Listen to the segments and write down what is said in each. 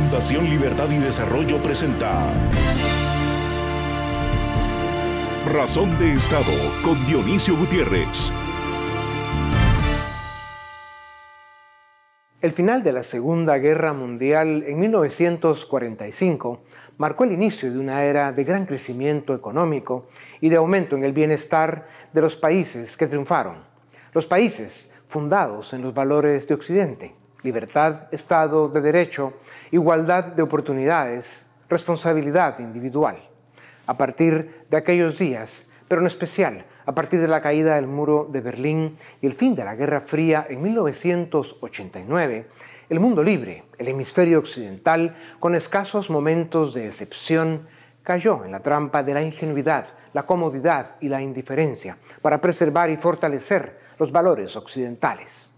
Fundación Libertad y Desarrollo presenta Razón de Estado con Dionisio Gutiérrez. El final de la Segunda Guerra Mundial en 1945 marcó el inicio de una era de gran crecimiento económico y de aumento en el bienestar de los países que triunfaron. Los países fundados en los valores de Occidente: libertad, Estado de Derecho, igualdad de oportunidades, responsabilidad individual. A partir de aquellos días, pero en especial a partir de la caída del muro de Berlín y el fin de la Guerra Fría en 1989, el mundo libre, el hemisferio occidental, con escasos momentos de excepción, cayó en la trampa de la ingenuidad, la comodidad y la indiferencia para preservar y fortalecer los valores occidentales.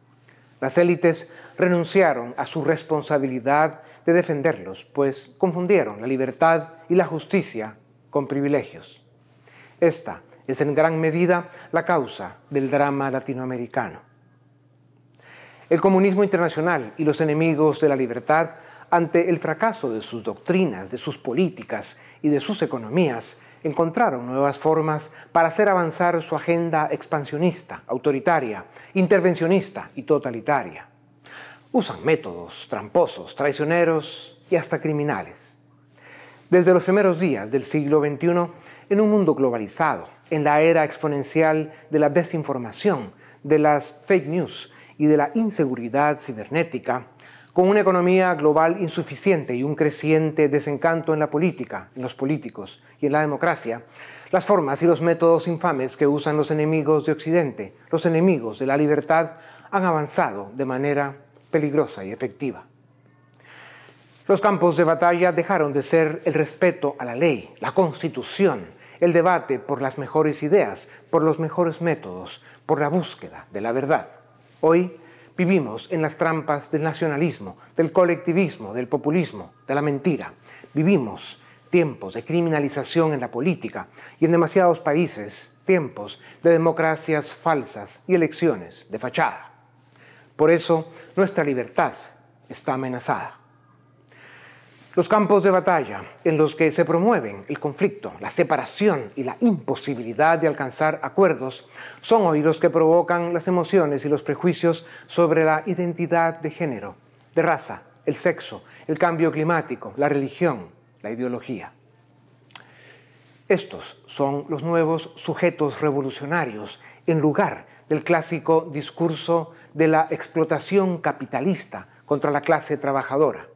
Las élites renunciaron a su responsabilidad de defenderlos, pues confundieron la libertad y la justicia con privilegios. Esta es en gran medida la causa del drama latinoamericano. El comunismo internacional y los enemigos de la libertad, ante el fracaso de sus doctrinas, de sus políticas y de sus economías, encontraron nuevas formas para hacer avanzar su agenda expansionista, autoritaria, intervencionista y totalitaria. Usan métodos tramposos, traicioneros y hasta criminales. Desde los primeros días del siglo XXI, en un mundo globalizado, en la era exponencial de la desinformación, de las fake news y de la inseguridad cibernética, con una economía global insuficiente y un creciente desencanto en la política, en los políticos y en la democracia, las formas y los métodos infames que usan los enemigos de Occidente, los enemigos de la libertad, han avanzado de manera peligrosa y efectiva. Los campos de batalla dejaron de ser el respeto a la ley, la Constitución, el debate por las mejores ideas, por los mejores métodos, por la búsqueda de la verdad. Hoy vivimos en las trampas del nacionalismo, del colectivismo, del populismo, de la mentira. Vivimos tiempos de criminalización en la política y en demasiados países tiempos de democracias falsas y elecciones de fachada. Por eso nuestra libertad está amenazada. Los campos de batalla en los que se promueven el conflicto, la separación y la imposibilidad de alcanzar acuerdos son hoy los que provocan las emociones y los prejuicios sobre la identidad de género, de raza, el sexo, el cambio climático, la religión, la ideología. Estos son los nuevos sujetos revolucionarios en lugar del clásico discurso de la explotación capitalista contra la clase trabajadora.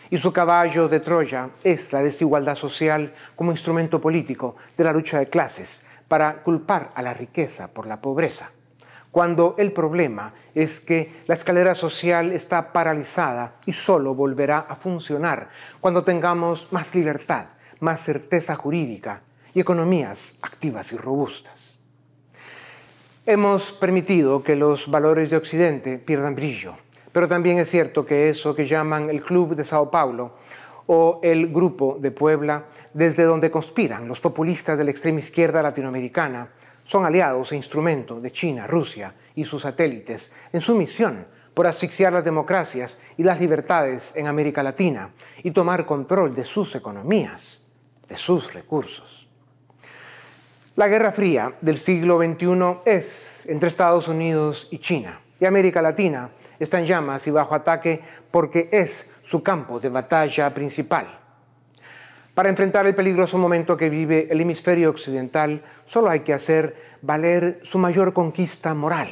Y su caballo de Troya es la desigualdad social como instrumento político de la lucha de clases para culpar a la riqueza por la pobreza, cuando el problema es que la escalera social está paralizada y solo volverá a funcionar cuando tengamos más libertad, más certeza jurídica y economías activas y robustas. Hemos permitido que los valores de Occidente pierdan brillo, pero también es cierto que eso que llaman el Club de Sao Paulo o el Grupo de Puebla, desde donde conspiran los populistas de la extrema izquierda latinoamericana, son aliados e instrumento de China, Rusia y sus satélites en su misión por asfixiar las democracias y las libertades en América Latina y tomar control de sus economías, de sus recursos. La Guerra Fría del siglo XXI es entre Estados Unidos y China, y América Latina está en llamas y bajo ataque porque es su campo de batalla principal. Para enfrentar el peligroso momento que vive el hemisferio occidental, solo hay que hacer valer su mayor conquista moral,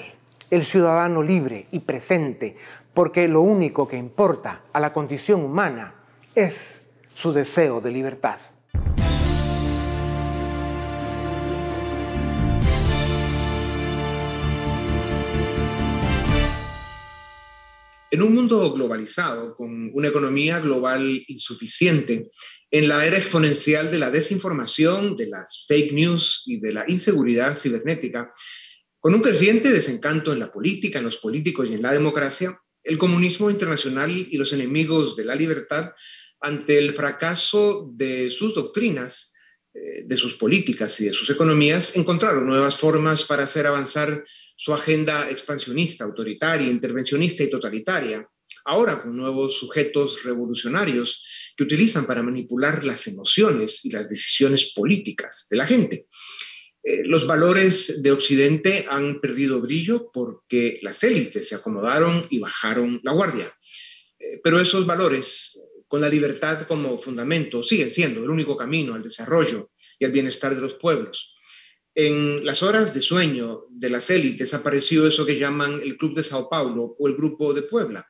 el ciudadano libre y presente, porque lo único que importa a la condición humana es su deseo de libertad. En un mundo globalizado, con una economía global insuficiente, en la era exponencial de la desinformación, de las fake news y de la inseguridad cibernética, con un creciente desencanto en la política, en los políticos y en la democracia, el comunismo internacional y los enemigos de la libertad, ante el fracaso de sus doctrinas, de sus políticas y de sus economías, encontraron nuevas formas para hacer avanzar su agenda expansionista, autoritaria, intervencionista y totalitaria. ahora con nuevos sujetos revolucionarios que utilizan para manipular las emociones y las decisiones políticas de la gente. Los valores de Occidente han perdido brillo porque las élites se acomodaron y bajaron la guardia. Pero esos valores, con la libertad como fundamento, siguen siendo el único camino al desarrollo y al bienestar de los pueblos. En las horas de sueño de las élites apareció eso que llaman el Club de Sao Paulo o el Grupo de Puebla,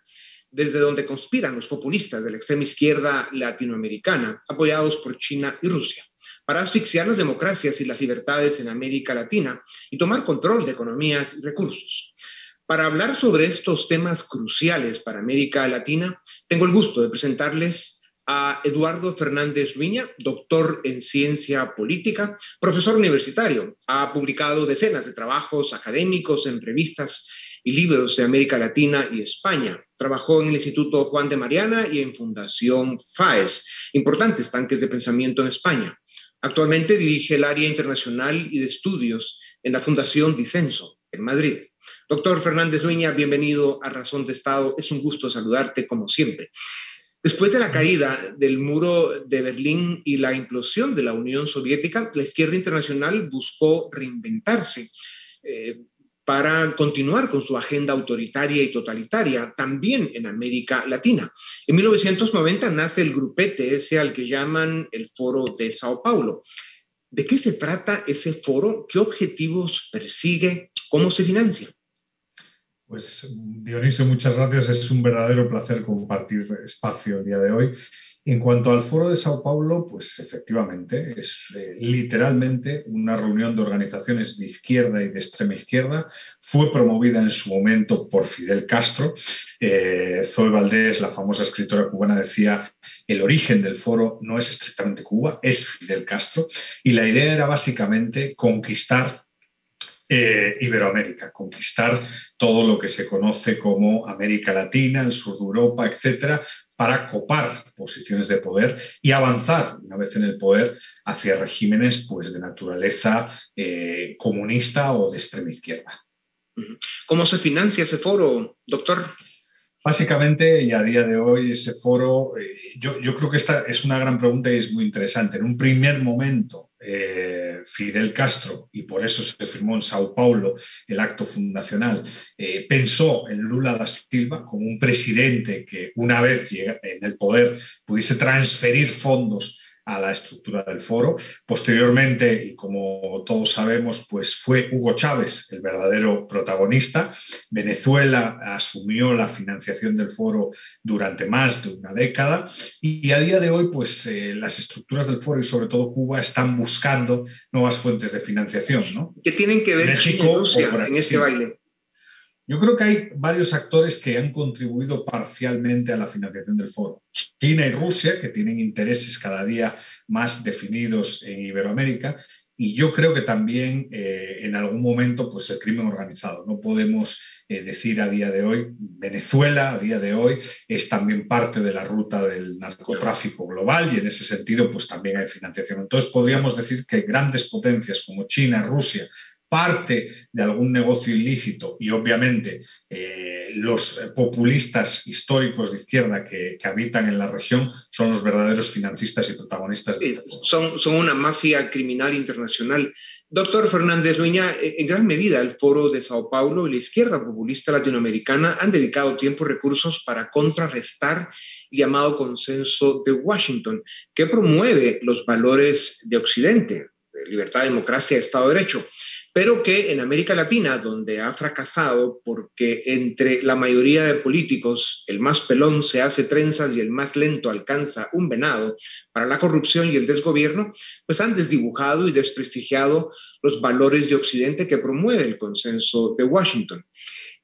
desde donde conspiran los populistas de la extrema izquierda latinoamericana, apoyados por China y Rusia, para asfixiar las democracias y las libertades en América Latina y tomar control de economías y recursos. Para hablar sobre estos temas cruciales para América Latina, tengo el gusto de presentarles a Eduardo Fernández Luña, doctor en ciencia política, profesor universitario. Ha publicado decenas de trabajos académicos en revistas y libros de América Latina y España. Trabajó en el Instituto Juan de Mariana y en Fundación FAES, importantes tanques de pensamiento en España. Actualmente dirige el área internacional y de estudios en la Fundación Disenso, en Madrid. Doctor Fernández Luña, bienvenido a Razón de Estado. Es un gusto saludarte como siempre. Después de la caída del muro de Berlín y la implosión de la Unión Soviética, la izquierda internacional buscó reinventarse para continuar con su agenda autoritaria y totalitaria, también en América Latina. En 1990 nace el grupete ese al que llaman el Foro de Sao Paulo. ¿De qué se trata ese foro? ¿Qué objetivos persigue? ¿Cómo se financia? Pues Dionisio, muchas gracias. Es un verdadero placer compartir espacio el día de hoy. En cuanto al Foro de Sao Paulo, pues efectivamente es literalmente una reunión de organizaciones de izquierda y de extrema izquierda. Fue promovida en su momento por Fidel Castro. Zoe Valdés, la famosa escritora cubana, decía: el origen del foro no es estrictamente Cuba, es Fidel Castro. Y la idea era básicamente conquistar Iberoamérica, conquistar todo lo que se conoce como América Latina, el sur de Europa, etcétera, para copar posiciones de poder y avanzar, una vez en el poder, hacia regímenes pues, de naturaleza comunista o de extrema izquierda. ¿Cómo se financia ese foro, doctor? Básicamente, y a día de hoy, ese foro, yo creo que esta es una gran pregunta y es muy interesante. En un primer momento, Fidel Castro, y por eso se firmó en Sao Paulo el acto fundacional, pensó en Lula da Silva como un presidente que, una vez en el poder, pudiese transferir fondos a la estructura del foro. Posteriormente, y como todos sabemos, pues fue Hugo Chávez el verdadero protagonista. Venezuela asumió la financiación del foro durante más de una década y a día de hoy pues las estructuras del foro y sobre todo Cuba están buscando nuevas fuentes de financiación, ¿no? ¿Qué tienen que ver México China y Rusia en este sí. baile? Yo creo que hay varios actores que han contribuido parcialmente a la financiación del foro. China y Rusia, que tienen intereses cada día más definidos en Iberoamérica, y yo creo que también en algún momento pues, el crimen organizado. No podemos decir a día de hoy, Venezuela a día de hoy es también parte de la ruta del narcotráfico global y en ese sentido pues, también hay financiación. Entonces podríamos decir que grandes potencias como China, Rusia, parte de algún negocio ilícito y obviamente los populistas históricos de izquierda que habitan en la región son los verdaderos financistas y protagonistas de este foro. Son una mafia criminal internacional. Doctor Fernández Luña, en gran medida el Foro de Sao Paulo y la izquierda populista latinoamericana han dedicado tiempo y recursos para contrarrestar el llamado consenso de Washington, que promueve los valores de Occidente, de libertad, democracia y Estado de Derecho, pero que en América Latina, donde ha fracasado porque entre la mayoría de políticos el más pelón se hace trenzas y el más lento alcanza un venado para la corrupción y el desgobierno, pues han desdibujado y desprestigiado los valores de Occidente que promueve el consenso de Washington.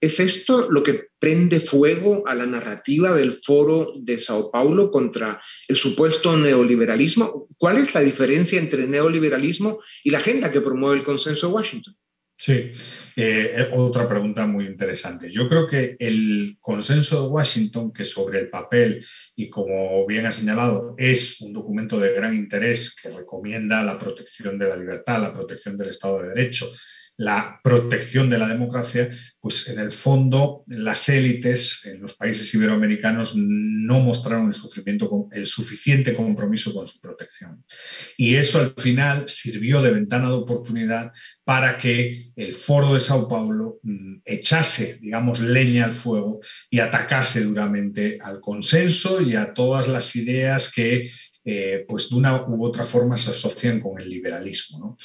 ¿Es esto lo que prende fuego a la narrativa del Foro de Sao Paulo contra el supuesto neoliberalismo? ¿Cuál es la diferencia entre neoliberalismo y la agenda que promueve el consenso de Washington? Sí, otra pregunta muy interesante. Yo creo que el consenso de Washington, que sobre el papel y como bien ha señalado, es un documento de gran interés que recomienda la protección de la libertad, la protección del Estado de Derecho, la protección de la democracia, pues en el fondo las élites en los países iberoamericanos no mostraron el suficiente compromiso con su protección. Y eso al final sirvió de ventana de oportunidad para que el Foro de Sao Paulo echase, digamos, leña al fuego y atacase duramente al consenso y a todas las ideas que pues de una u otra forma se asocian con el liberalismo, ¿no?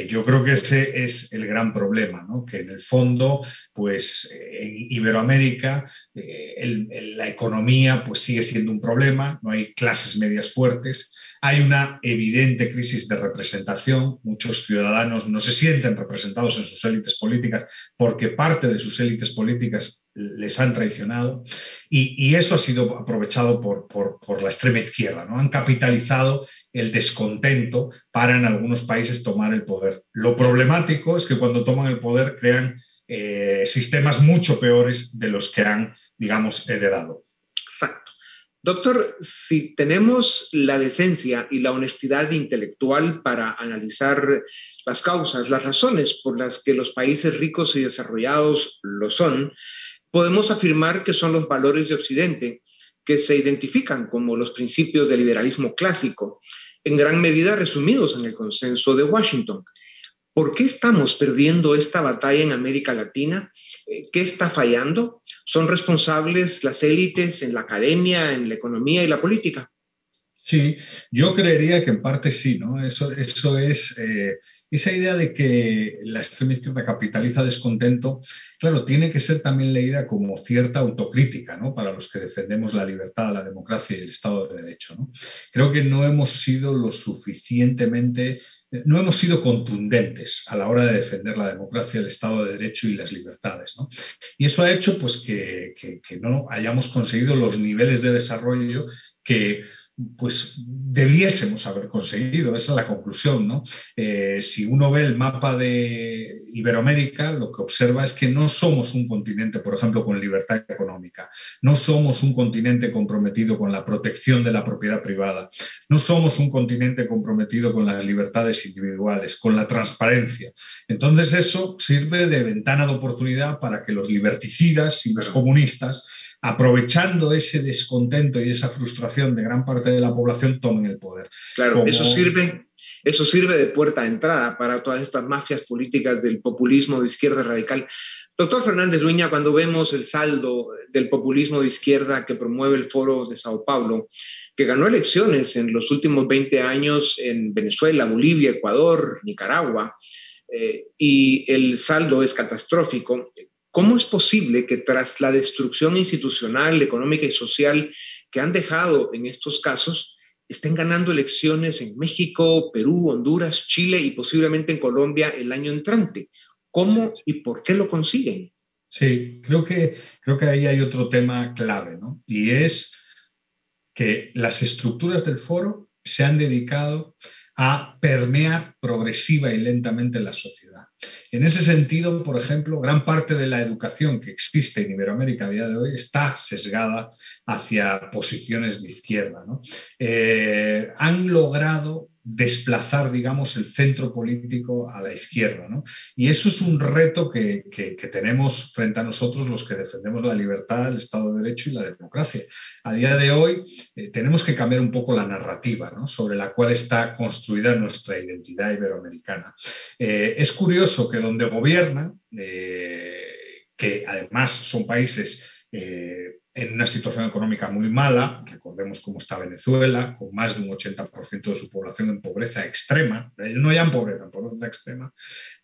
Yo creo que ese es el gran problema, ¿no? Que en el fondo, pues en Iberoamérica la economía pues sigue siendo un problema, no hay clases medias fuertes, hay una evidente crisis de representación, muchos ciudadanos no se sienten representados en sus élites políticas porque parte de sus élites políticas les han traicionado y eso ha sido aprovechado por la extrema izquierda, ¿no? Han capitalizado el descontento para en algunos países tomar el poder. Lo problemático es que cuando toman el poder crean sistemas mucho peores de los que han, digamos, heredado. Exacto. Doctor, si tenemos la decencia y la honestidad intelectual para analizar las causas, las razones por las que los países ricos y desarrollados lo son, podemos afirmar que son los valores de Occidente que se identifican como los principios del liberalismo clásico, en gran medida resumidos en el Consenso de Washington. ¿Por qué estamos perdiendo esta batalla en América Latina? ¿Qué está fallando? ¿Son responsables las élites en la academia, en la economía y la política? Sí, yo creería que en parte sí, ¿no? Eso es esa idea de que la extrema izquierda capitaliza descontento, claro, tiene que ser también leída como cierta autocrítica, ¿no? Para los que defendemos la libertad, la democracia y el Estado de Derecho, ¿no? Creo que no hemos sido contundentes a la hora de defender la democracia, el Estado de Derecho y las libertades, ¿no? Y eso ha hecho pues, que no hayamos conseguido los niveles de desarrollo que pues debiésemos haber conseguido. Esa es la conclusión, ¿no? Si uno ve el mapa de Iberoamérica, lo que observa es que no somos un continente, por ejemplo, con libertad económica, no somos un continente comprometido con la protección de la propiedad privada, no somos un continente comprometido con las libertades individuales, con la transparencia. Entonces eso sirve de ventana de oportunidad para que los liberticidas y los comunistas, aprovechando ese descontento y esa frustración de gran parte de la población, tomen el poder. Claro, eso sirve de puerta de entrada para todas estas mafias políticas del populismo de izquierda radical. Doctor Fernández Uña, cuando vemos el saldo del populismo de izquierda que promueve el Foro de Sao Paulo, que ganó elecciones en los últimos 20 años en Venezuela, Bolivia, Ecuador, Nicaragua, y el saldo es catastrófico, ¿cómo es posible que tras la destrucción institucional, económica y social que han dejado en estos casos, estén ganando elecciones en México, Perú, Honduras, Chile y posiblemente en Colombia el año entrante? ¿Cómo y por qué lo consiguen? Sí, creo que ahí hay otro tema clave, ¿no? Y es que las estructuras del foro se han dedicado a permear progresiva y lentamente la sociedad. En ese sentido, por ejemplo, gran parte de la educación que existe en Iberoamérica a día de hoy está sesgada hacia posiciones de izquierda, ¿no? Han logrado desplazar, digamos, el centro político a la izquierda, ¿no? Y eso es un reto que tenemos frente a nosotros los que defendemos la libertad, el Estado de Derecho y la democracia. A día de hoy tenemos que cambiar un poco la narrativa, ¿no? Sobre la cual está construida nuestra identidad iberoamericana. Es curioso que donde gobiernan, que además son países en una situación económica muy mala, recordemos cómo está Venezuela, con más de un 80% de su población en pobreza extrema, no ya en pobreza extrema,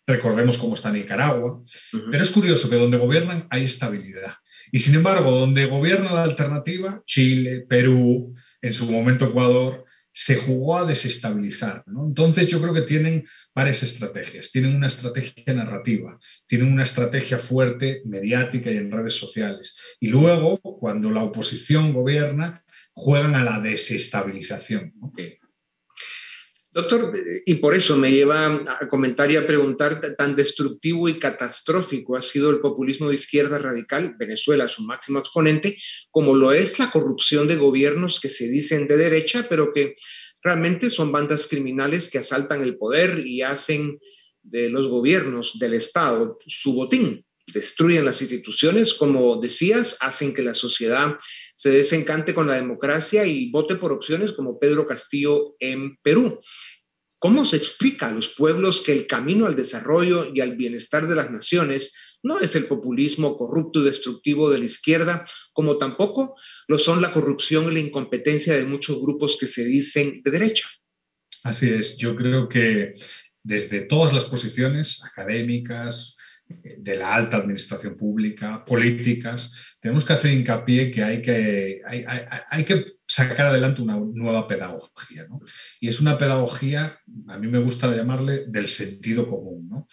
recordemos cómo está Nicaragua, pero es curioso que donde gobiernan hay estabilidad. Y sin embargo, donde gobierna la alternativa, Chile, Perú, en su momento Ecuador, se jugó a desestabilizar, ¿no? Entonces yo creo que tienen varias estrategias. Tienen una estrategia narrativa, tienen una estrategia fuerte, mediática y en redes sociales. Y luego, cuando la oposición gobierna, juegan a la desestabilización, ¿no? Doctor, y por eso me lleva a comentar y a preguntar, tan destructivo y catastrófico ha sido el populismo de izquierda radical, Venezuela su máximo exponente, como lo es la corrupción de gobiernos que se dicen de derecha, pero que realmente son bandas criminales que asaltan el poder y hacen de los gobiernos del Estado su botín. Destruyen las instituciones, como decías, hacen que la sociedad se desencante con la democracia y vote por opciones como Pedro Castillo en Perú. ¿Cómo se explica a los pueblos que el camino al desarrollo y al bienestar de las naciones no es el populismo corrupto y destructivo de la izquierda, como tampoco lo son la corrupción y la incompetencia de muchos grupos que se dicen de derecha? Así es, yo creo que desde todas las posiciones académicas, de la alta administración pública, políticas, tenemos que hacer hincapié que hay que sacar adelante una nueva pedagogía, ¿no? Y es una pedagogía, a mí me gusta llamarle, del sentido común, ¿no?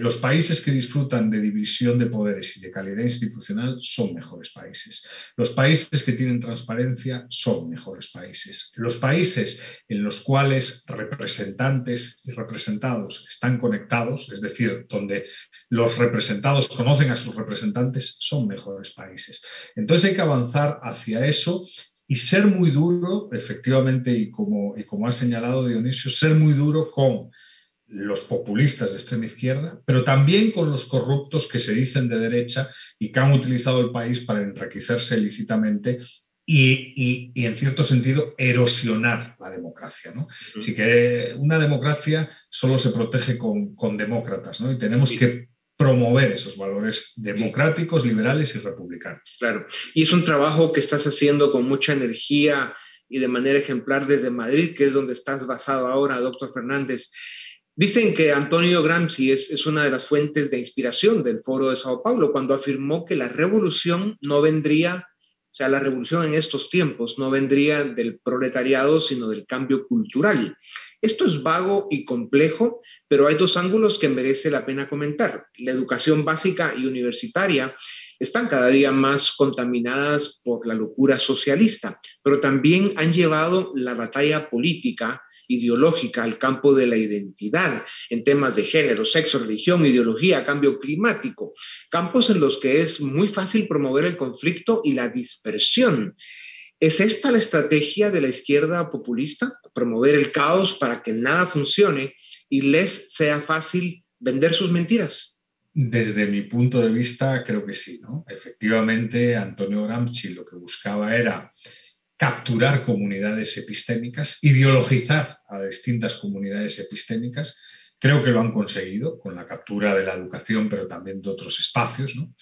Los países que disfrutan de división de poderes y de calidad institucional son mejores países. Los países que tienen transparencia son mejores países. Los países en los cuales representantes y representados están conectados, es decir, donde los representados conocen a sus representantes, son mejores países. Entonces hay que avanzar hacia eso y ser muy duro, efectivamente, y como ha señalado Dionisio, ser muy duro con los populistas de extrema izquierda, pero también con los corruptos que se dicen de derecha y que han utilizado el país para enriquecerse ilícitamente y en cierto sentido, erosionar la democracia, ¿no? Así que una democracia solo se protege con demócratas, ¿no? Y tenemos que promover esos valores democráticos, liberales y republicanos. Claro, y es un trabajo que estás haciendo con mucha energía y de manera ejemplar desde Madrid, que es donde estás basado ahora, doctor Fernández. Dicen que Antonio Gramsci es una de las fuentes de inspiración del Foro de Sao Paulo, cuando afirmó que la revolución no vendría, o sea, la revolución en estos tiempos no vendría del proletariado, sino del cambio cultural. Esto es vago y complejo, pero hay dos ángulos que merece la pena comentar. La educación básica y universitaria están cada día más contaminadas por la locura socialista, pero también han llevado la batalla política, ideológica al campo de la identidad, en temas de género, sexo, religión, ideología, cambio climático, campos en los que es muy fácil promover el conflicto y la dispersión. ¿Es esta la estrategia de la izquierda populista? Promover el caos para que nada funcione y les sea fácil vender sus mentiras. Desde mi punto de vista, creo que sí, ¿no? Efectivamente, Antonio Gramsci lo que buscaba era capturar comunidades epistémicas, ideologizar a distintas comunidades epistémicas. Creo que lo han conseguido con la captura de la educación, pero también de otros espacios, ¿no?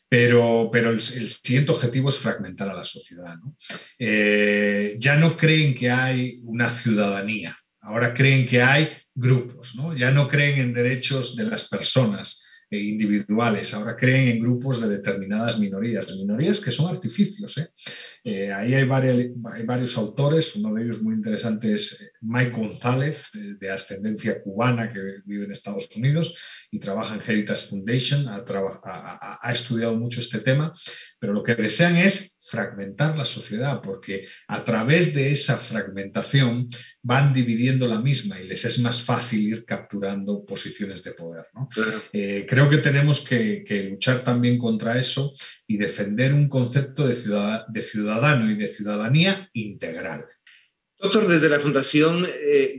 Pero el siguiente objetivo es fragmentar a la sociedad, ¿no? Ya no creen que hay una ciudadanía, ahora creen que hay grupos, ¿no? Ya no creen en derechos de las personas individuales, ahora creen en grupos de determinadas minorías que son artificios, ¿eh? Ahí hay varios autores, uno de ellos muy interesante es Mike González, de ascendencia cubana que vive en Estados Unidos y trabaja en Heritage Foundation, ha estudiado mucho este tema, pero lo que desean es fragmentar la sociedad, porque a través de esa fragmentación van dividiendo la misma y les es más fácil ir capturando posiciones de poder, ¿no? Creo que tenemos que luchar también contra eso y defender un concepto de ciudadano y de ciudadanía integral. Doctor, desde la Fundación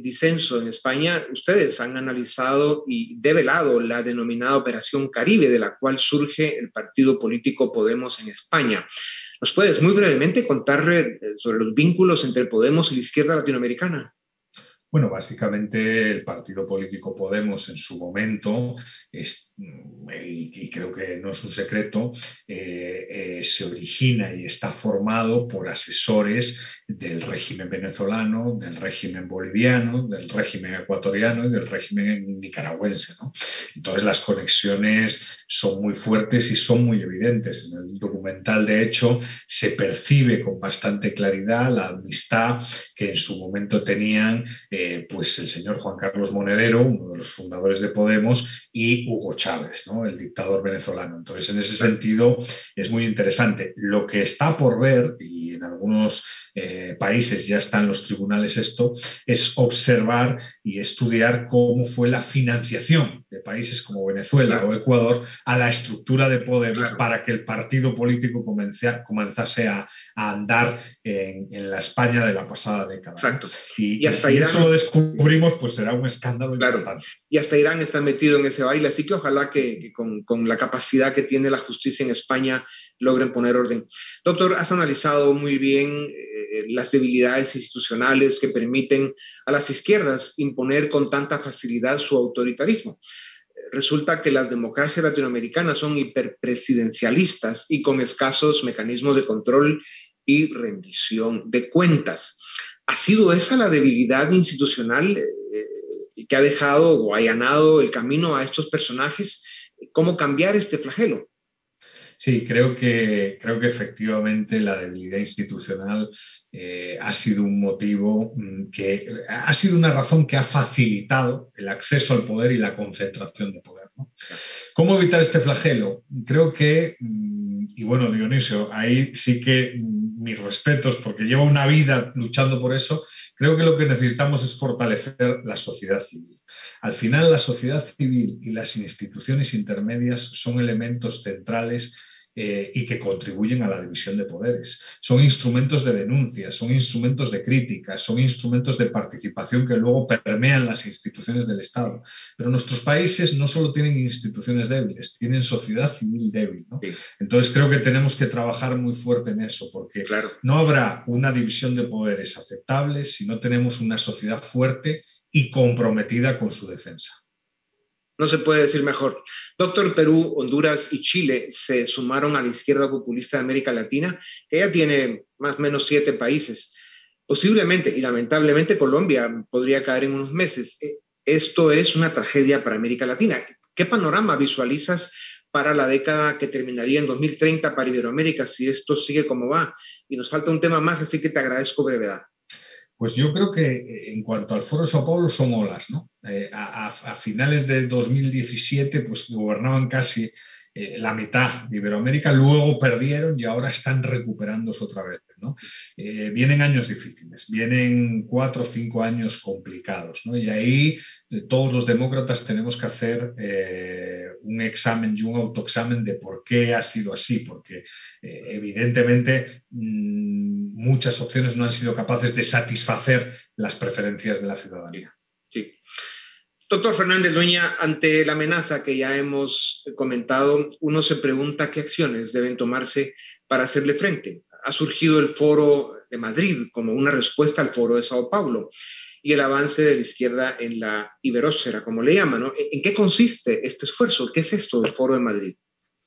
Disenso en España, ustedes han analizado y develado la denominada Operación Caribe, de la cual surge el partido político Podemos en España. ¿Nos puedes muy brevemente contar sobre los vínculos entre Podemos y la izquierda latinoamericana? Bueno, básicamente el partido político Podemos en su momento, y creo que no es un secreto, se origina y está formado por asesores del régimen venezolano, del régimen boliviano, del régimen ecuatoriano y del régimen nicaragüense, ¿no? Entonces las conexiones son muy fuertes y son muy evidentes. En el documental, de hecho, se percibe con bastante claridad la amistad que en su momento tenían pues el señor Juan Carlos Monedero, uno de los fundadores de Podemos, y Hugo Chávez, ¿no? El dictador venezolano. Entonces, en ese sentido, es muy interesante. Lo que está por ver, y en algunos países ya está en los tribunales esto, es observar y estudiar cómo fue la financiación de países como Venezuela o Ecuador a la estructura de Podemos para que el partido político comenzase a andar en la España de la pasada década. Exacto. Y hasta si Irán, eso lo descubrimos, pues será un escándalo importante. Y hasta Irán está metido en ese baile, así que ojalá que con la capacidad que tiene la justicia en España logren poner orden. Doctor, has analizado muy bien las debilidades institucionales que permiten a las izquierdas imponer con tanta facilidad su autoritarismo. Resulta que las democracias latinoamericanas son hiperpresidencialistas y con escasos mecanismos de control y rendición de cuentas. ¿Ha sido esa la debilidad institucional que ha dejado o allanado el camino a estos personajes? ¿Cómo cambiar este flagelo? Sí, creo que efectivamente la debilidad institucional ha sido un motivo ha sido una razón que ha facilitado el acceso al poder y la concentración de poder, ¿no? ¿Cómo evitar este flagelo? Creo que, y bueno, Dionisio, ahí sí que mis respetos, porque llevo una vida luchando por eso. Creo que lo que necesitamos es fortalecer la sociedad civil. Al final, la sociedad civil y las instituciones intermedias son elementos centrales y que contribuyen a la división de poderes. Son instrumentos de denuncia, son instrumentos de crítica, son instrumentos de participación que luego permean las instituciones del Estado. Pero nuestros países no solo tienen instituciones débiles, tienen sociedad civil débil, ¿no? Sí. Entonces creo que tenemos que trabajar muy fuerte en eso, porque no habrá una división de poderes aceptable si no tenemos una sociedad fuerte y comprometida con su defensa. No se puede decir mejor. Doctor, Perú, Honduras y Chile se sumaron a la izquierda populista de América Latina, que ya tiene más o menos 7 países. Posiblemente y lamentablemente Colombia podría caer en unos meses. Esto es una tragedia para América Latina. ¿Qué panorama visualizas para la década que terminaría en 2030 para Iberoamérica si esto sigue como va? Y nos falta un tema más, así que te agradezco brevedad. Pues yo creo que en cuanto al Foro de Sao Paulo son olas, ¿no? A finales de 2017 pues gobernaban casi la mitad de Iberoamérica, luego perdieron y ahora están recuperándose otra vez, ¿no? Vienen años difíciles, vienen 4 o 5 años complicados, ¿no? Y ahí todos los demócratas tenemos que hacer un examen y un autoexamen de por qué ha sido así, porque evidentemente muchas opciones no han sido capaces de satisfacer las preferencias de la ciudadanía. Sí. Doctor Fernández Luña, ante la amenaza que ya hemos comentado, uno se pregunta qué acciones deben tomarse para hacerle frente. Ha surgido el Foro de Madrid como una respuesta al Foro de Sao Paulo y el avance de la izquierda en la iberósfera, como le llaman, ¿no? ¿En qué consiste este esfuerzo? ¿Qué es esto del Foro de Madrid?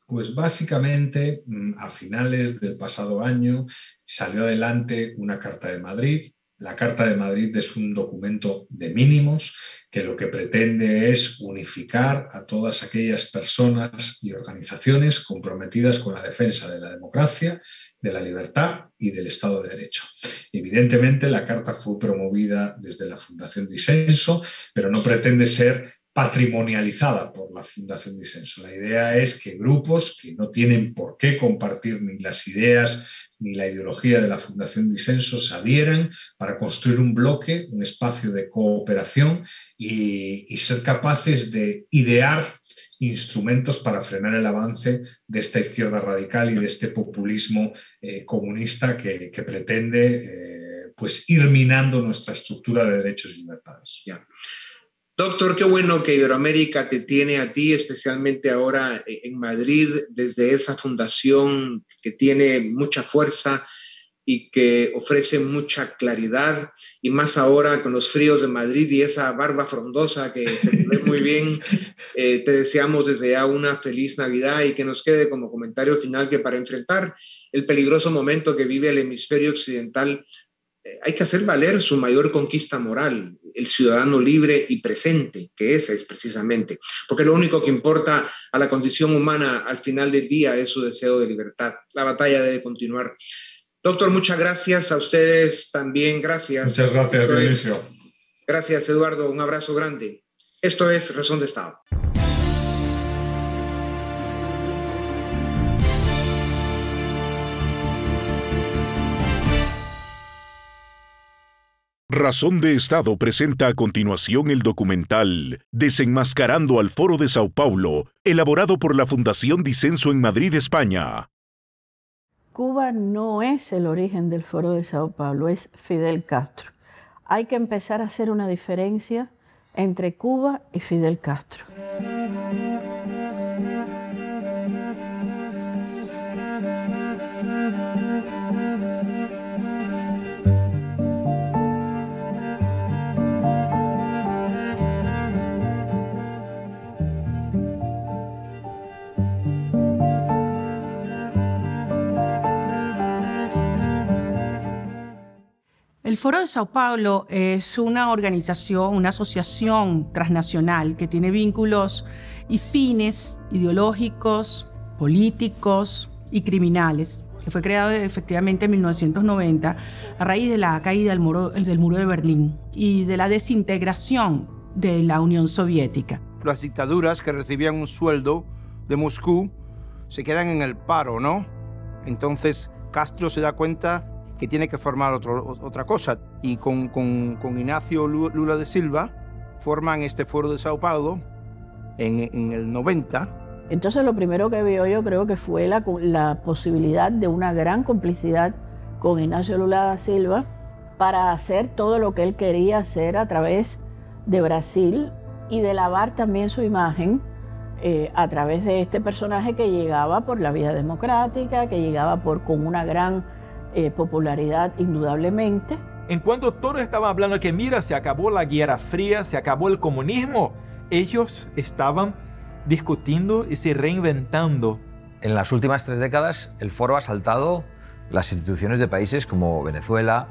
Pues básicamente a finales del pasado año salió adelante una Carta de Madrid. La Carta de Madrid es un documento de mínimos que lo que pretende es unificar a todas aquellas personas y organizaciones comprometidas con la defensa de la democracia, de la libertad y del Estado de Derecho. Evidentemente, la Carta fue promovida desde la Fundación Disenso, pero no pretende ser patrimonializada por la Fundación Disenso. La idea es que grupos que no tienen por qué compartir ni las ideas ni la ideología de la Fundación Disenso se adhieran para construir un bloque, un espacio de cooperación y ser capaces de idear instrumentos para frenar el avance de esta izquierda radical y de este populismo comunista que pretende pues ir minando nuestra estructura de derechos y libertades. Yeah. Doctor, qué bueno que Iberoamérica te tiene a ti, especialmente ahora en Madrid, desde esa fundación que tiene mucha fuerza y que ofrece mucha claridad, y más ahora con los fríos de Madrid y esa barba frondosa que se ve muy bien. Te deseamos desde ya una feliz Navidad y que nos quede como comentario final que para enfrentar el peligroso momento que vive el hemisferio occidental, hay que hacer valer su mayor conquista moral, el ciudadano libre y presente, que esa es precisamente, porque lo único que importa a la condición humana al final del día es su deseo de libertad. La batalla debe continuar. Doctor, muchas gracias. A ustedes también, gracias. Muchas gracias, Dionisio. Gracias, Eduardo. Un abrazo grande. Esto es Razón de Estado. Razón de Estado presenta a continuación el documental Desenmascarando al Foro de Sao Paulo, elaborado por la Fundación Disenso en Madrid, España. Cuba no es el origen del Foro de Sao Paulo, es Fidel Castro. Hay que empezar a hacer una diferencia entre Cuba y Fidel Castro. El Foro de Sao Paulo es una organización, una asociación transnacional que tiene vínculos y fines ideológicos, políticos y criminales, que fue creado efectivamente en 1990 a raíz de la caída del muro de Berlín y de la desintegración de la Unión Soviética. Las dictaduras que recibían un sueldo de Moscú se quedan en el paro, ¿no? Entonces Castro se da cuenta que tiene que formar otra cosa. Y con Ignacio Lula da Silva forman este Foro de Sao Paulo en el 90. Entonces lo primero que vio yo creo que fue la posibilidad de una gran complicidad con Ignacio Lula da Silva para hacer todo lo que él quería hacer a través de Brasil y de lavar también su imagen a través de este personaje que llegaba por la vía democrática, que llegaba con una gran popularidad indudablemente. En cuanto todos estaban hablando que mira, se acabó la Guerra Fría, se acabó el comunismo, ellos estaban discutiendo y se reinventando. En las últimas 3 décadas el foro ha saltado las instituciones de países como Venezuela,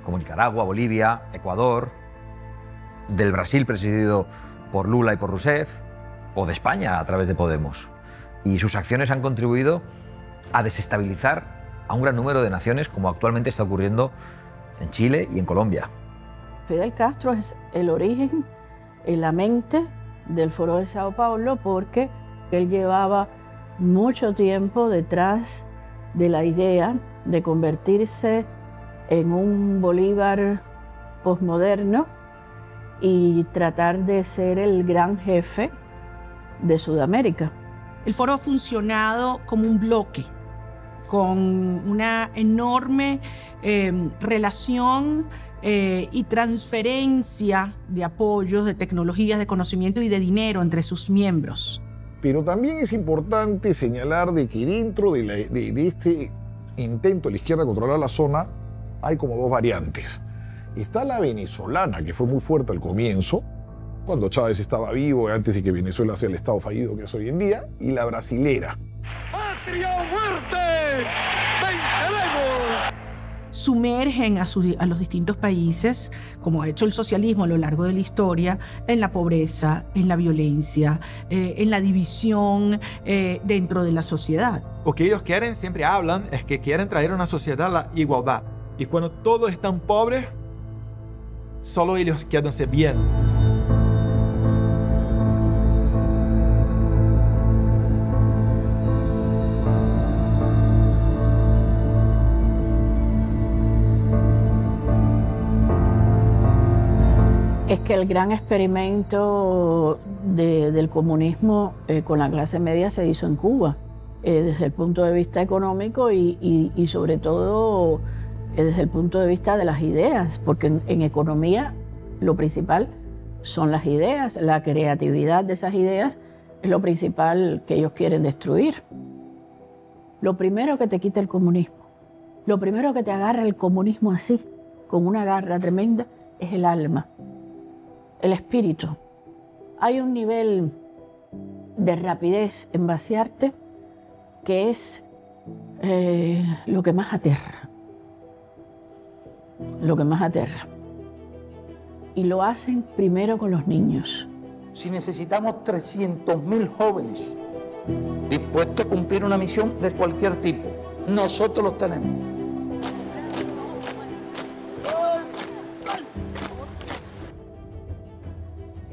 como Nicaragua, Bolivia, Ecuador, del Brasil presidido por Lula y por Rousseff, o de España a través de Podemos. Y sus acciones han contribuido a desestabilizar a un gran número de naciones, como actualmente está ocurriendo en Chile y en Colombia. Fidel Castro es el origen, la mente del Foro de Sao Paulo, porque él llevaba mucho tiempo detrás de la idea de convertirse en un Bolívar posmoderno y tratar de ser el gran jefe de Sudamérica. El foro ha funcionado como un bloque, con una enorme relación y transferencia de apoyos, de tecnologías, de conocimiento y de dinero entre sus miembros. Pero también es importante señalar de que dentro de este intento de la izquierda de controlar la zona hay como 2 variantes. Está la venezolana, que fue muy fuerte al comienzo, cuando Chávez estaba vivo, antes de que Venezuela sea el estado fallido que es hoy en día, y la brasilera. ¡Patria o muerte! ¡Venceremos! Sumergen a los distintos países, como ha hecho el socialismo a lo largo de la historia, en la pobreza, en la violencia, en la división dentro de la sociedad. Lo que ellos quieren, siempre hablan, es que quieren traer a una sociedad la igualdad. Y cuando todos están pobres, solo ellos quedanse bien. Es que el gran experimento del comunismo con la clase media se hizo en Cuba, desde el punto de vista económico y sobre todo desde el punto de vista de las ideas, porque en economía lo principal son las ideas, la creatividad de esas ideas es lo principal que ellos quieren destruir. Lo primero que te quita el comunismo, lo primero que te agarra el comunismo así, con una garra tremenda, es el alma. El espíritu. Hay un nivel de rapidez en vaciarte que es lo que más aterra. Lo que más aterra. Y lo hacen primero con los niños. Si necesitamos 300.000 jóvenes dispuestos a cumplir una misión de cualquier tipo, nosotros los tenemos.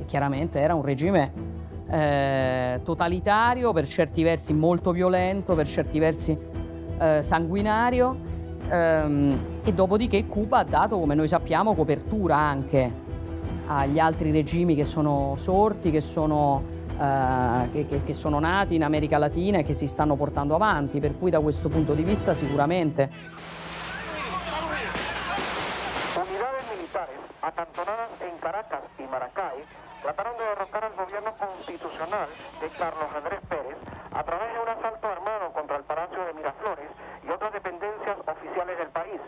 Chiaramente era un regime totalitario, per certi versi molto violento, per certi versi sanguinario, e dopodiché Cuba ha dato, come noi sappiamo, copertura anche agli altri regimi che sono sorti, che sono nati in America Latina e che si stanno portando avanti, per cui da questo punto di vista sicuramente. Unidades militares acantonadas en Caracas y Maracay trataron de derrocar al gobierno constitucional de Carlos Andrés Pérez a través de un asalto armado contra el Palacio de Miraflores y otras dependencias oficiales del país.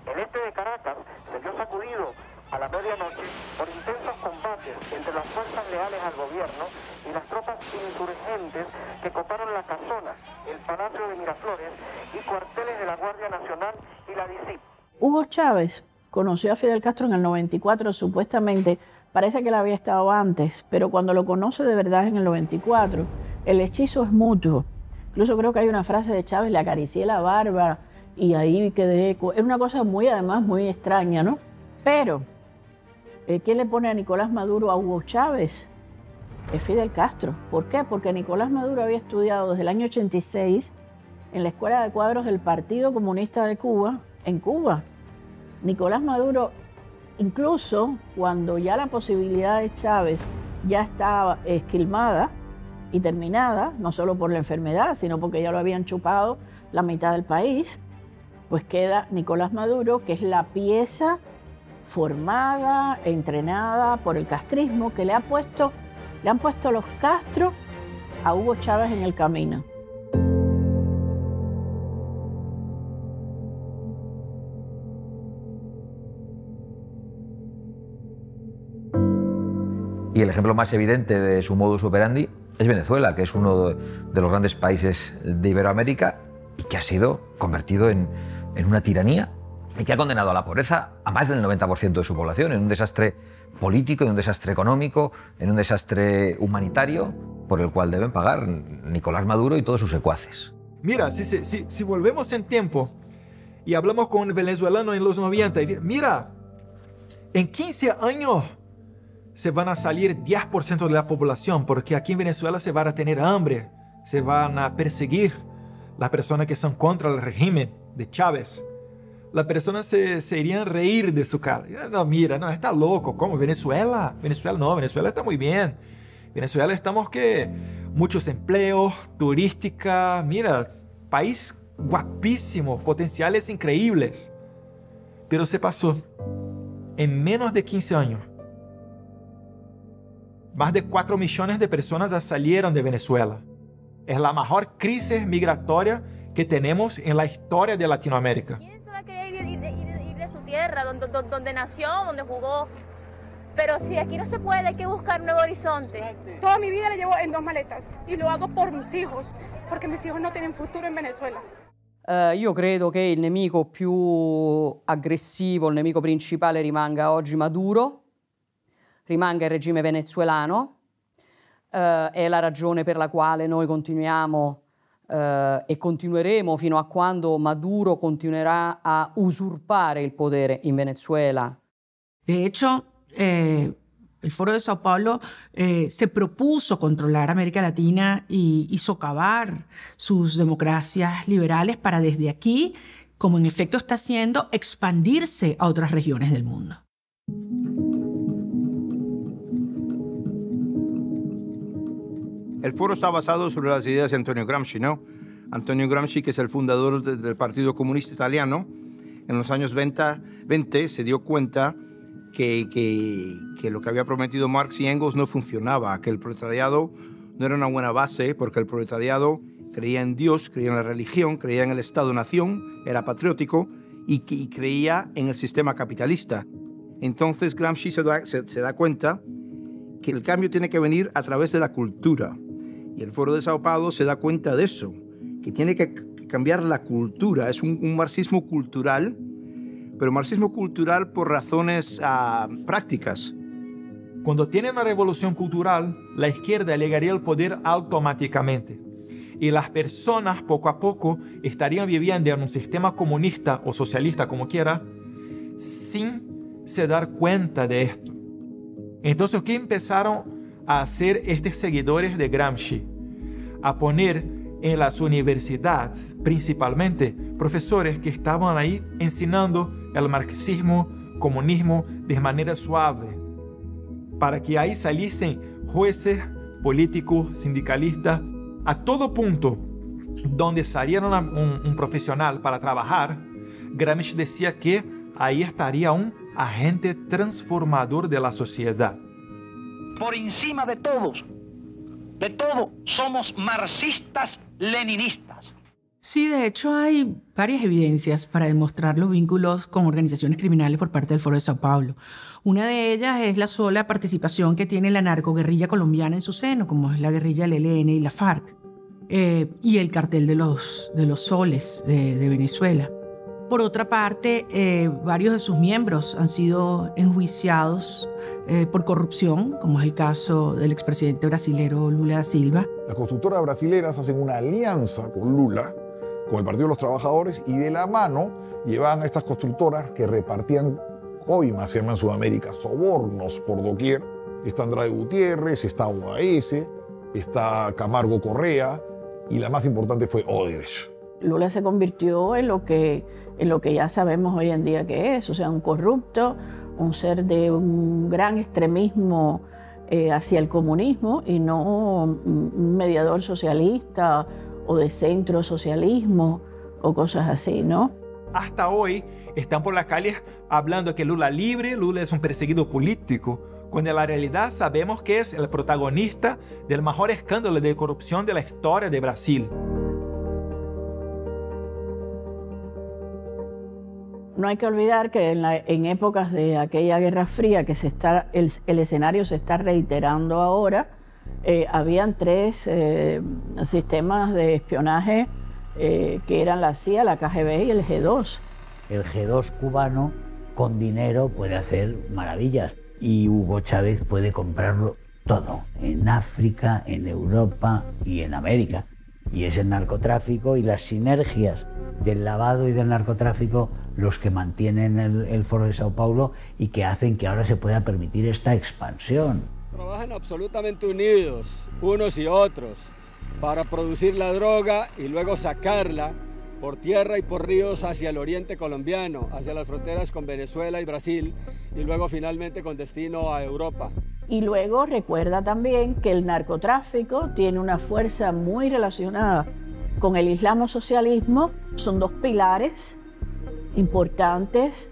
El este de Caracas se vio sacudido a la medianoche por intensos combates entre las fuerzas leales al gobierno y las tropas insurgentes que coparon la Casona, el Palacio de Miraflores y cuarteles de la Guardia Nacional y la DICIP. Hugo Chávez conoció a Fidel Castro en el 94, supuestamente, parece que él había estado antes, pero cuando lo conoce de verdad en el 94, el hechizo es mutuo. Incluso creo que hay una frase de Chávez, le acaricié la barba y ahí quedé. Es una cosa muy, además, muy extraña, ¿no? Pero, ¿qué le pone a Nicolás Maduro a Hugo Chávez? Es Fidel Castro. ¿Por qué? Porque Nicolás Maduro había estudiado desde el año 86 en la Escuela de Cuadros del Partido Comunista de Cuba, en Cuba. Nicolás Maduro, incluso cuando ya la posibilidad de Chávez ya estaba esquilmada y terminada, no solo por la enfermedad, sino porque ya lo habían chupado la mitad del país, pues queda Nicolás Maduro, que es la pieza formada, entrenada por el castrismo, que le han puesto los Castro a Hugo Chávez en el camino. Y el ejemplo más evidente de su modus operandi es Venezuela, que es uno de los grandes países de Iberoamérica y que ha sido convertido en una tiranía y que ha condenado a la pobreza a más del 90% de su población, en un desastre político, en un desastre económico, en un desastre humanitario, por el cual deben pagar Nicolás Maduro y todos sus secuaces. Mira, si volvemos en tiempo y hablamos con un venezolano en los 90, y mira, en 15 años se van a salir 10% de la población, porque aquí en Venezuela se van a tener hambre, se van a perseguir las personas que son contra el régimen de Chávez. Las personas se irían a reír de su cara. No, mira, no, está loco. ¿Cómo? Venezuela. Venezuela no, Venezuela está muy bien. Venezuela estamos que muchos empleos, turística. Mira, país guapísimo, potenciales increíbles. Pero se pasó en menos de 15 años. Más de 4 millones de personas ya salieron de Venezuela. Es la mejor crisis migratoria que tenemos en la historia de Latinoamérica. Querer ir de su tierra, donde nació, donde jugó. Pero si aquí no se puede, hay que buscar un nuevo horizonte. Toda mi vida la llevo en 2 maletas y lo hago por mis hijos, porque mis hijos no tienen futuro en Venezuela. Io credo che il nemico più aggressivo, il nemico principale rimanga oggi Maduro, rimanga il regime venezuelano, è la ragione per la quale noi continuiamo e continueremo fino a quando Maduro continuerà a usurpare il potere in Venezuela. De hecho, el Foro de Sao Paulo se propuso controlar América Latina y socavar sus democracias liberales para desde aquí, como en efecto está haciendo, expandirse a otras regiones del mundo. El foro está basado sobre las ideas de Antonio Gramsci, ¿no? Antonio Gramsci, que es el fundador del Partido Comunista Italiano, en los años 20 se dio cuenta que lo que había prometido Marx y Engels no funcionaba, que el proletariado no era una buena base, porque el proletariado creía en Dios, creía en la religión, creía en el Estado-nación, era patriótico y creía en el sistema capitalista. Entonces Gramsci se da cuenta que el cambio tiene que venir a través de la cultura. Y el Foro de Sao Paulo se da cuenta de eso, que tiene que cambiar la cultura. Es un marxismo cultural, pero marxismo cultural por razones prácticas. Cuando tiene una revolución cultural, la izquierda llegaría al poder automáticamente. Y las personas, poco a poco, estarían viviendo en un sistema comunista o socialista, como quiera, sin se dar cuenta de esto. Entonces, ¿qué empezaron a hacer estos seguidores de Gramsci? A poner en las universidades, principalmente, profesores que estaban ahí enseñando el marxismo, comunismo de manera suave, para que ahí saliesen jueces, políticos, sindicalistas, a todo punto donde saliera un profesional para trabajar. Gramsci decía que ahí estaría un agente transformador de la sociedad. Por encima de todo, somos marxistas-leninistas. Sí, de hecho hay varias evidencias para demostrar los vínculos con organizaciones criminales por parte del Foro de Sao Paulo. Una de ellas es la sola participación que tiene la narcoguerrilla colombiana en su seno, como es la guerrilla del ELN y la FARC, y el cartel de los soles de Venezuela. Por otra parte, varios de sus miembros han sido enjuiciados por corrupción, como es el caso del expresidente brasilero Lula da Silva. Las constructoras brasileras hacen una alianza con Lula, con el Partido de los Trabajadores, y de la mano llevaban a estas constructoras que repartían coimas, se llama en Sudamérica, sobornos por doquier. Está Andrade Gutiérrez, está OAS, está Camargo Correa, y la más importante fue Odebrecht. Lula se convirtió en lo que ya sabemos hoy en día que es, o sea, un corrupto, un ser de un gran extremismo hacia el comunismo y no un mediador socialista o de centro socialismo o cosas así, ¿no? Hasta hoy están por las calles hablando que Lula libre, Lula es un perseguido político, cuando en la realidad sabemos que es el protagonista del mejor escándalo de corrupción de la historia de Brasil. No hay que olvidar que en épocas de aquella Guerra Fría, que el escenario se está reiterando ahora, habían tres sistemas de espionaje que eran la CIA, la KGB y el G2. El G2 cubano con dinero puede hacer maravillas y Hugo Chávez puede comprarlo todo, en África, en Europa y en América. Y es el narcotráfico y las sinergias del lavado y del narcotráfico los que mantienen el Foro de Sao Paulo y que hacen que ahora se pueda permitir esta expansión. Trabajan absolutamente unidos, unos y otros, para producir la droga y luego sacarla por tierra y por ríos hacia el oriente colombiano, hacia las fronteras con Venezuela y Brasil, y luego finalmente con destino a Europa. Y luego recuerda también que el narcotráfico tiene una fuerza muy relacionada con el islamo-socialismo. Son dos pilares importantes,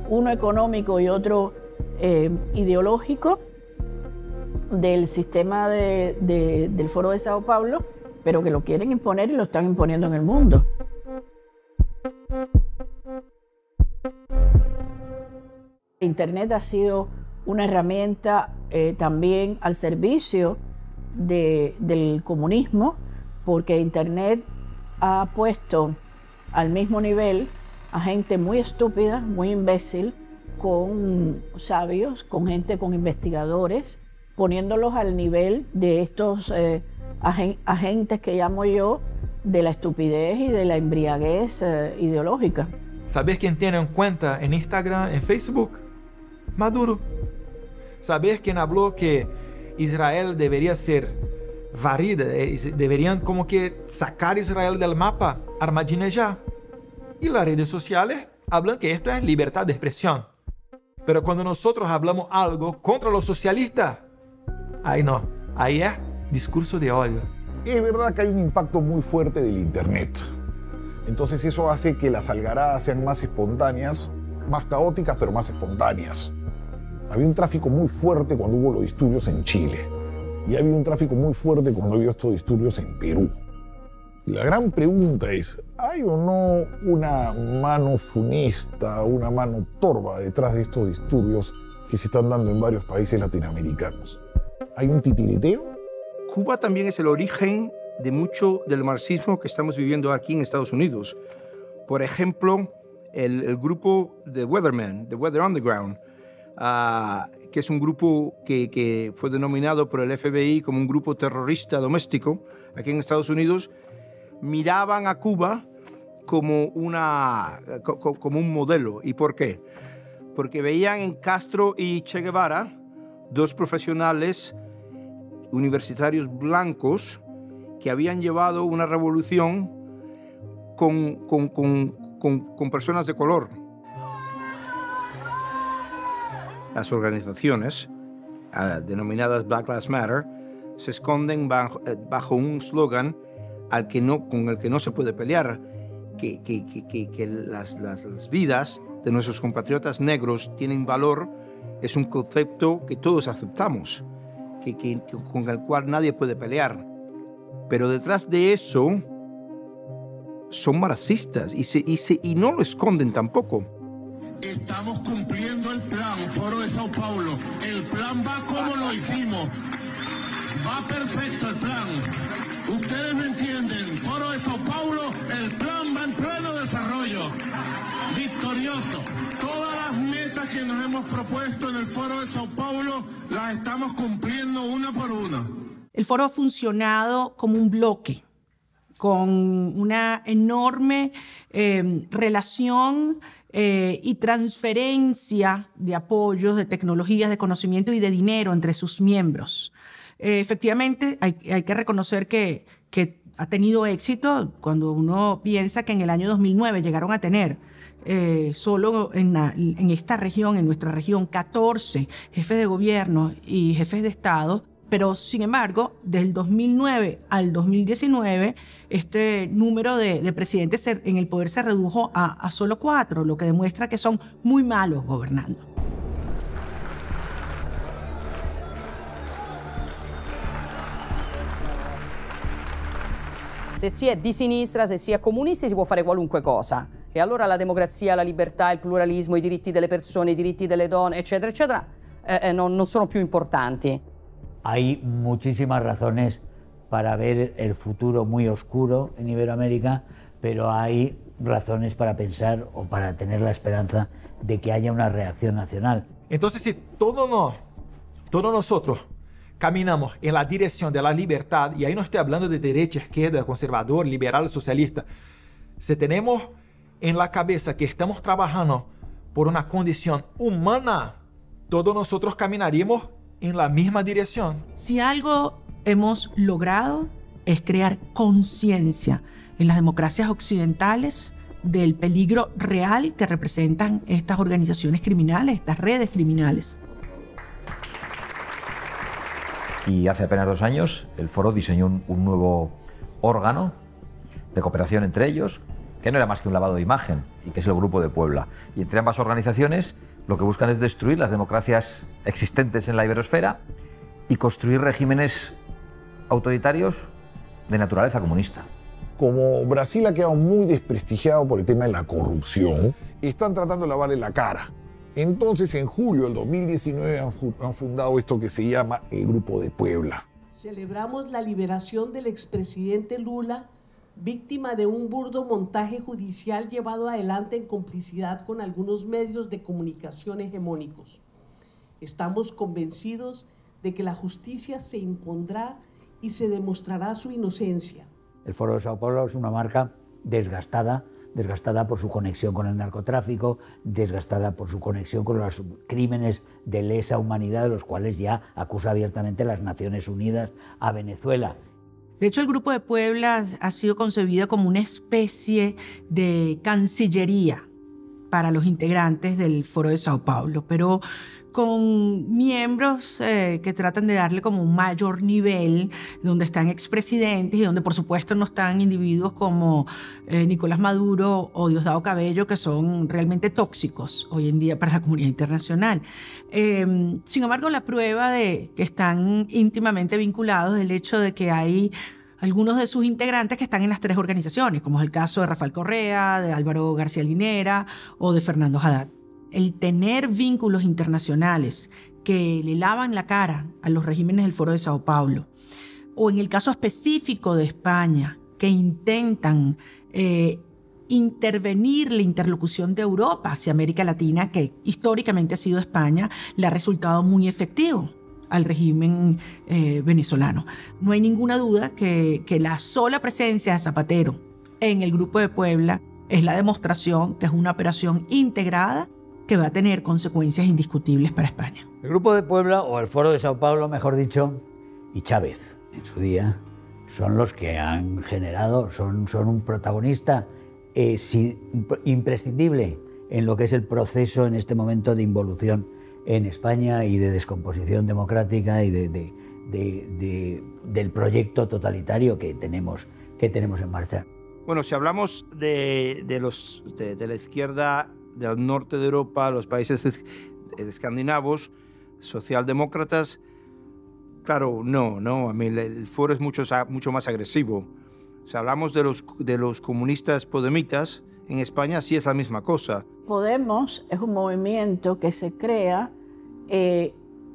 uno económico y otro ideológico del sistema del Foro de Sao Paulo, pero que lo quieren imponer y lo están imponiendo en el mundo. Internet ha sido una herramienta también al servicio del comunismo, porque Internet ha puesto al mismo nivel a gente muy estúpida, muy imbécil, con sabios, con gente, con investigadores, poniéndolos al nivel de estos agentes que llamo yo de la estupidez y de la embriaguez ideológica. ¿Sabes quién tiene en cuenta en Instagram, en Facebook? Maduro. ¿Sabes quién habló que Israel debería ser varrida? Deberían como que sacar a Israel del mapa, Ahmadinejad. Y las redes sociales hablan que esto es libertad de expresión. Pero cuando nosotros hablamos algo contra los socialistas, ahí no, ahí es discurso de odio. Es verdad que hay un impacto muy fuerte del Internet. Entonces eso hace que las algaradas sean más espontáneas, más caóticas, pero más espontáneas. Había un tráfico muy fuerte cuando hubo los disturbios en Chile. Y había un tráfico muy fuerte cuando había estos disturbios en Perú. La gran pregunta es, ¿hay o no una mano funesta, una mano torva detrás de estos disturbios que se están dando en varios países latinoamericanos? ¿Hay un titiriteo? Cuba también es el origen de mucho del marxismo que estamos viviendo aquí en Estados Unidos. Por ejemplo, el grupo The Weathermen, The Weather Underground, que es un grupo que fue denominado por el FBI como un grupo terrorista doméstico aquí en Estados Unidos, miraban a Cuba como un modelo. ¿Y por qué? Porque veían en Castro y Che Guevara dos profesionales universitarios blancos que habían llevado una revolución con personas de color. Las organizaciones, denominadas Black Lives Matter, se esconden bajo un slogan con el que no se puede pelear, que las vidas de nuestros compatriotas negros tienen valor, es un concepto que todos aceptamos, con el cual nadie puede pelear. Pero detrás de eso son marxistas y no lo esconden tampoco. Estamos cumpliendo el plan, Foro de Sao Paulo. El plan va como lo hicimos. Va perfecto el plan. Ustedes me entienden. Foro de Sao Paulo, el plan va en pleno desarrollo. Victorioso. Todas las metas que nos hemos propuesto en el Foro de Sao Paulo las estamos cumpliendo una por una. El foro ha funcionado como un bloque, con una enorme relación y transferencia de apoyos, de tecnologías, de conocimiento y de dinero entre sus miembros. Efectivamente, hay que reconocer que ha tenido éxito cuando uno piensa que en el año 2009 llegaron a tener solo en esta región, en nuestra región, 14 jefes de gobierno y jefes de Estado. Pero, sin embargo, del 2009 al 2019, este número de presidentes en el poder se redujo a solo 4, lo que demuestra que son muy malos gobernando. Se si è di sinistra, se si è comunisti, si può fare qualunque cosa. E allora la democrazia, la libertà, il pluralismo, i diritti delle persone, i diritti delle donne, eccetera, eccetera, non sono più importanti. Hay muchísimas razones para ver el futuro muy oscuro en Iberoamérica, pero hay razones para pensar o para tener la esperanza de que haya una reacción nacional. Entonces, si todos nosotros caminamos en la dirección de la libertad, y ahí no estoy hablando de derecha, izquierda, conservador, liberal, socialista, si tenemos en la cabeza que estamos trabajando por una condición humana, todos nosotros caminaríamos en la misma dirección. Si algo hemos logrado es crear conciencia en las democracias occidentales del peligro real que representan estas organizaciones criminales, estas redes criminales. Y hace apenas 2 años el foro diseñó un nuevo órgano de cooperación entre ellos, que no era más que un lavado de imagen, y que es el Grupo de Puebla. Y entre ambas organizaciones lo que buscan es destruir las democracias existentes en la iberosfera y construir regímenes autoritarios de naturaleza comunista. Como Brasil ha quedado muy desprestigiado por el tema de la corrupción, están tratando de lavarle la cara. Entonces, en julio del 2019 han fundado esto que se llama el Grupo de Puebla. Celebramos la liberación del expresidente Lula, víctima de un burdo montaje judicial llevado adelante en complicidad con algunos medios de comunicación hegemónicos. Estamos convencidos de que la justicia se impondrá y se demostrará su inocencia. El Foro de Sao Paulo es una marca desgastada por su conexión con el narcotráfico, desgastada por su conexión con los crímenes de lesa humanidad, de los cuales ya acusa abiertamente las Naciones Unidas a Venezuela. De hecho, el Grupo de Puebla ha sido concebido como una especie de cancillería para los integrantes del Foro de Sao Paulo, pero con miembros que tratan de darle como un mayor nivel, donde están expresidentes y donde por supuesto no están individuos como Nicolás Maduro o Diosdado Cabello, que son realmente tóxicos hoy en día para la comunidad internacional. Sin embargo, la prueba de que están íntimamente vinculados es el hecho de que hay algunos de sus integrantes que están en las 3 organizaciones, como es el caso de Rafael Correa, de Álvaro García Linera o de Fernando Haddad. El tener vínculos internacionales que le lavan la cara a los regímenes del Foro de Sao Paulo, o en el caso específico de España, que intentan intervenir la interlocución de Europa hacia América Latina, que históricamente ha sido España, le ha resultado muy efectivo al régimen venezolano. No hay ninguna duda que la sola presencia de Zapatero en el Grupo de Puebla es la demostración que es una operación integrada que va a tener consecuencias indiscutibles para España. El Grupo de Puebla, o el Foro de Sao Paulo, mejor dicho, y Chávez, en su día, son los que han generado, son un protagonista imprescindible en lo que es el proceso en este momento de involución en España y de descomposición democrática y del proyecto totalitario que tenemos en marcha. Bueno, si hablamos de la izquierda del norte de Europa, los países escandinavos, socialdemócratas, claro, no, a mí el foro es mucho más agresivo. Si hablamos de los comunistas podemitas, en España sí es la misma cosa. Podemos es un movimiento que se crea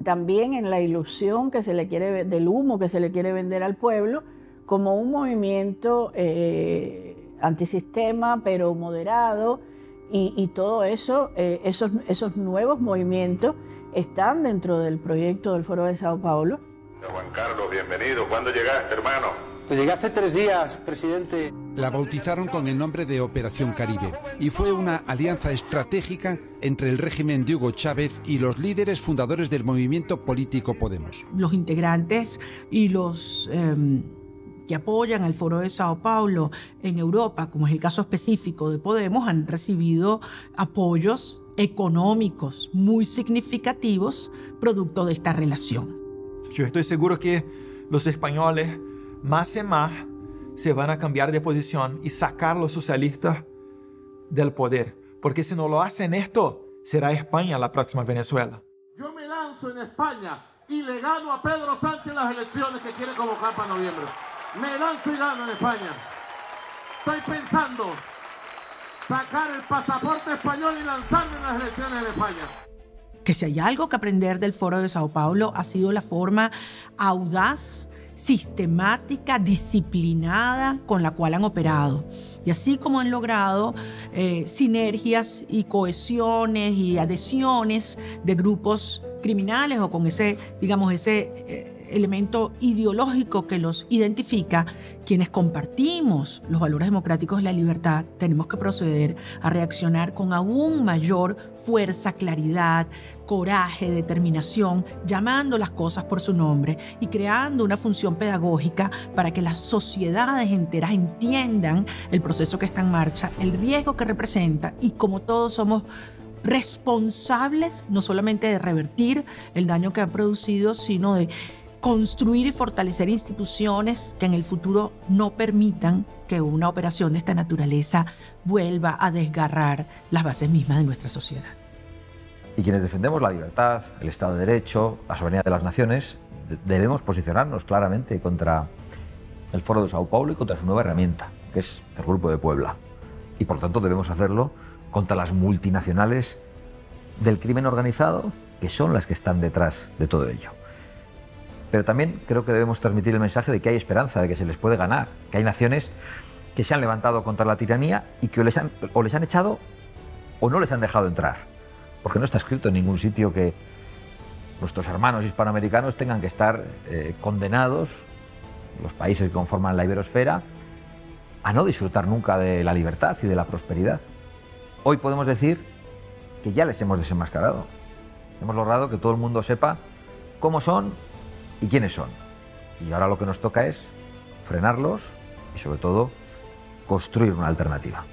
también en la ilusión que se le quiere, del humo que se le quiere vender al pueblo, como un movimiento antisistema, pero moderado, y todo eso, esos nuevos movimientos están dentro del proyecto del Foro de Sao Paulo. Juan Carlos, bienvenido. ¿Cuándo llegaste, hermano? Pues llegué hace 3 días, presidente. La bautizaron con el nombre de Operación Caribe y fue una alianza estratégica entre el régimen de Hugo Chávez y los líderes fundadores del movimiento político Podemos. Los integrantes y los que apoyan al Foro de Sao Paulo en Europa, como es el caso específico de Podemos, han recibido apoyos económicos muy significativos producto de esta relación. Yo estoy seguro que los españoles más y más se van a cambiar de posición y sacar a los socialistas del poder. Porque si no lo hacen esto, será España la próxima Venezuela. Yo me lanzo en España y le gano a Pedro Sánchez las elecciones que quiere convocar para noviembre. Me lanzo y gano en España. Estoy pensando sacar el pasaporte español y lanzarme en las elecciones en España. Que si hay algo que aprender del Foro de Sao Paulo ha sido la forma audaz, sistemática, disciplinada con la cual han operado. Y así como han logrado sinergias y cohesiones y adhesiones de grupos criminales o con ese elemento ideológico que los identifica, quienes compartimos los valores democráticos de la libertad, tenemos que proceder a reaccionar con aún mayor fuerza, claridad, coraje, determinación, llamando las cosas por su nombre y creando una función pedagógica para que las sociedades enteras entiendan el proceso que está en marcha, el riesgo que representa y como todos somos responsables no solamente de revertir el daño que ha producido, sino de construir y fortalecer instituciones que en el futuro no permitan que una operación de esta naturaleza vuelva a desgarrar las bases mismas de nuestra sociedad. Y quienes defendemos la libertad, el Estado de Derecho, la soberanía de las naciones, debemos posicionarnos claramente contra el Foro de Sao Paulo y contra su nueva herramienta, que es el Grupo de Puebla. Y por tanto debemos hacerlo contra las multinacionales del crimen organizado, que son las que están detrás de todo ello. Pero también creo que debemos transmitir el mensaje de que hay esperanza, de que se les puede ganar, que hay naciones que se han levantado contra la tiranía y que o les han echado o no les han dejado entrar. Porque no está escrito en ningún sitio que nuestros hermanos hispanoamericanos tengan que estar condenados, los países que conforman la iberosfera, a no disfrutar nunca de la libertad y de la prosperidad. Hoy podemos decir que ya les hemos desenmascarado. Hemos logrado que todo el mundo sepa cómo son y quiénes son. Y ahora lo que nos toca es frenarlos y sobre todo construir una alternativa.